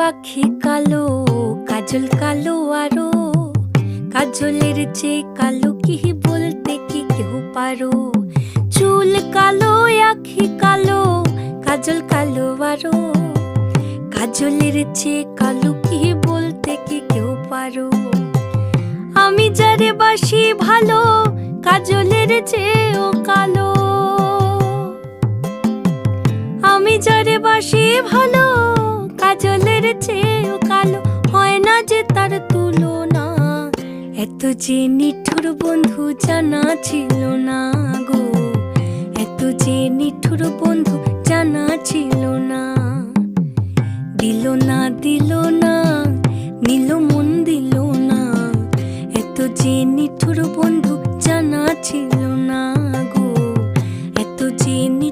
আখি কালো, কাজল কালো আরো, কাজলের চেয়ে কালো কি বলতে কি কেউ পারো। চুল কালো, আখি কালো, কাজল কালো আরো, কাজলের চেয়ে কালো কি বলতে কি কেউ পারো। আমি যারে বাসি ভালো, কাজলের চেয়েও কালো। আমি যারে বাসি ভালো, কাজলের চেয়েও কালো, হয় না যে তার তুলনা। এত যে নিঠুর বন্ধু জানা ছিল না গো, এত যে নিঠুর বন্ধু জানা ছিল না। দিল না দিল না, নিল মন দিল না, এত যে নিঠুর বন্ধু জানা ছিল না গো, এত যে